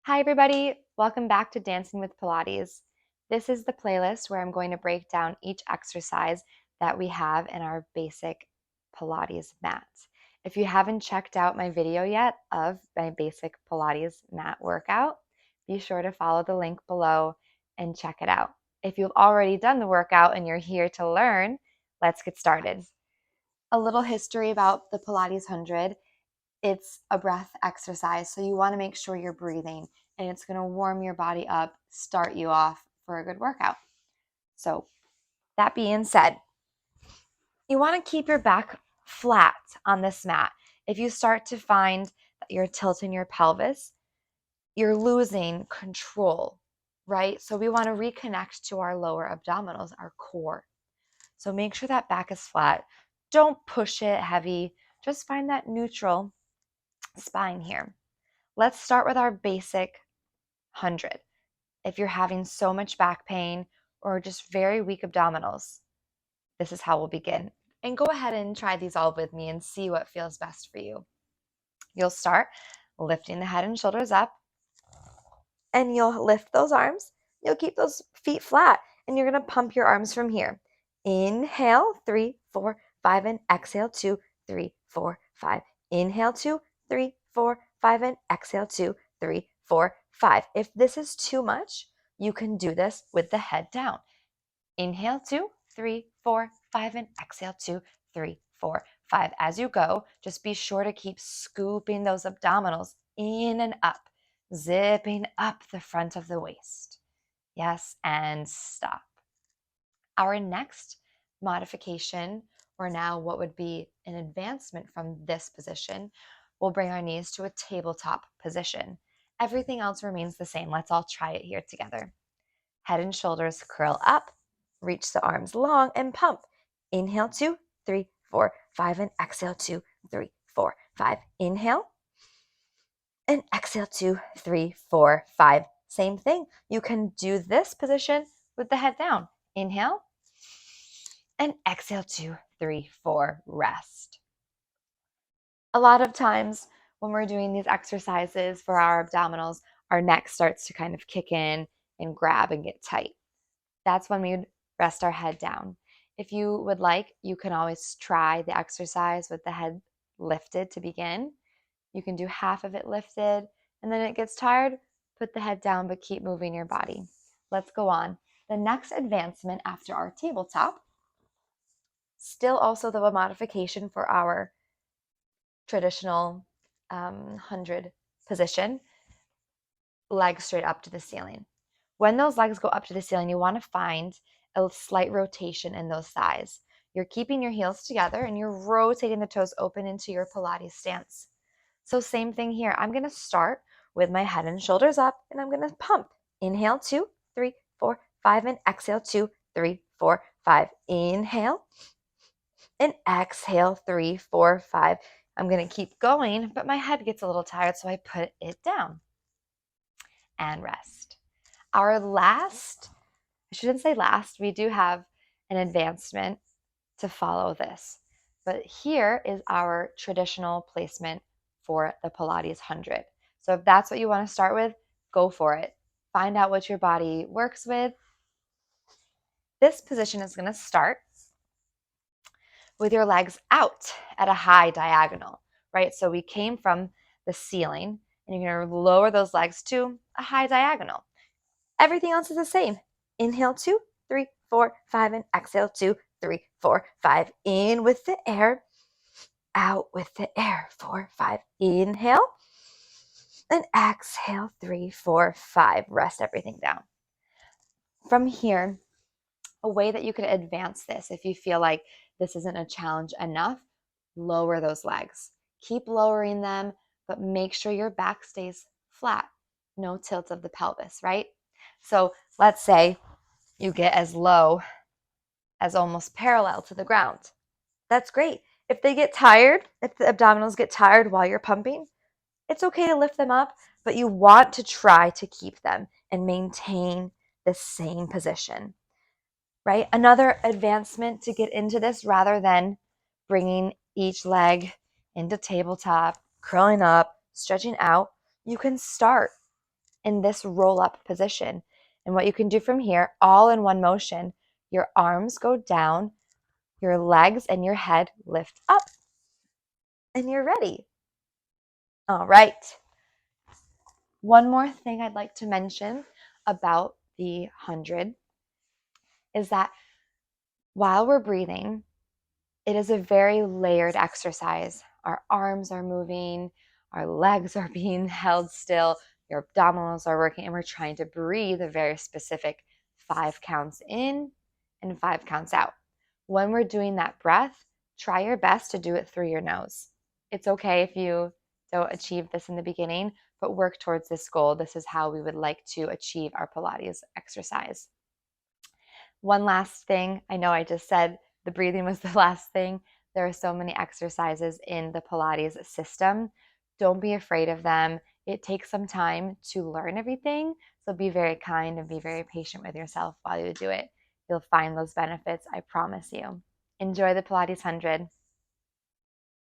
Hi, everybody. Welcome back to Dancing with Pilates. This is the playlist where I'm going to break down each exercise that we have in our basic Pilates mat. If you haven't checked out my video yet of my basic Pilates mat workout, be sure to follow the link below and check it out. If you've already done the workout and you're here to learn, let's get started. A little history about the Pilates 100. It's a breath exercise, so you want to make sure you're breathing, and it's going to warm your body up, start you off for a good workout. So that being said, you want to keep your back flat on this mat. If you start to find that you're tilting your pelvis, you're losing control, right? So we want to reconnect to our lower abdominals, our core. So make sure that back is flat. Don't push it heavy. Just find that neutral spine here. Let's start with our basic 100. If you're having so much back pain or just very weak abdominals, this is how we'll begin. And go ahead and try these all with me and see what feels best for you. You'll start lifting the head and shoulders up, and you'll lift those arms. You'll keep those feet flat, and you're going to pump your arms from here. Inhale, 3, 4, 5, and exhale, 2, 3, 4, 5. Inhale, 2, 3, 4, 5, and exhale, 2, 3, 4, 5. If this is too much, you can do this with the head down. Inhale, 2, 3, 4, 5, and exhale, 2, 3, 4, 5. As you go, just be sure to keep scooping those abdominals in and up, zipping up the front of the waist. Yes, and stop. Our next modification, or now what would be an advancement from this position, will bring our knees to a tabletop position. Everything else remains the same. Let's all try it here together. Head and shoulders curl up, reach the arms long and pump. Inhale, 2, 3, 4, 5, and exhale, 2, 3, 4, 5. Inhale, and exhale, 2, 3, 4, 5. Same thing. You can do this position with the head down. Inhale, and exhale, 2, 3, 4, rest. A lot of times when we're doing these exercises for our abdominals, our neck starts to kind of kick in and grab and get tight. That's when we would rest our head down. If you would like, you can always try the exercise with the head lifted to begin. You can do half of it lifted, and then it gets tired, put the head down, but keep moving your body. Let's go on. The next advancement after our tabletop, still also the modification for our traditional 100 position, legs straight up to the ceiling. When those legs go up to the ceiling, you want to find a slight rotation in those thighs. You're keeping your heels together and you're rotating the toes open into your Pilates stance. So same thing here. I'm going to start with my head and shoulders up, and I'm going to pump. Inhale, 2, 3, 4, 5, and exhale, 2, 3, 4, 5. Inhale, and exhale, 3, 4, 5. I'm going to keep going, but my head gets a little tired, so I put it down and rest. Our last, I shouldn't say last, we do have an advancement to follow this. But here is our traditional placement for the Pilates 100. So if that's what you want to start with, go for it. Find out what your body works with. This position is going to start with your legs out at a high diagonal, right? So we came from the ceiling, and you're going to lower those legs to a high diagonal. Everything else is the same. Inhale, 2, 3, 4, 5, and exhale, 2, 3, 4, 5. In with the air, out with the air, 4, 5. Inhale, and exhale, 3, 4, 5. Rest everything down. From here, a way that you could advance this, if you feel like this isn't a challenge enough, lower those legs. Keep lowering them, but make sure your back stays flat. No tilt of the pelvis, right? So let's say you get as low as almost parallel to the ground. That's great. If they get tired, if the abdominals get tired while you're pumping, it's okay to lift them up, but you want to try to keep them and maintain the same position, right? Another advancement to get into this, rather than bringing each leg into tabletop, curling up, stretching out, you can start in this roll up position. And what you can do from here, all in one motion, your arms go down, your legs and your head lift up, and you're ready. All right. One more thing I'd like to mention about the 100 is that while we're breathing, it is a very layered exercise. Our arms are moving, our legs are being held still, your abdominals are working, and we're trying to breathe a very specific 5 counts in and 5 counts out. When we're doing that breath, try your best to do it through your nose. It's okay if you don't achieve this in the beginning, but work towards this goal. This is how we would like to achieve our Pilates exercise. One last thing, I know I just said the breathing was the last thing. There are so many exercises in the Pilates system. Don't be afraid of them. It takes some time to learn everything, so be very kind and be very patient with yourself while you do it. You'll find those benefits, I promise you. Enjoy the Pilates 100.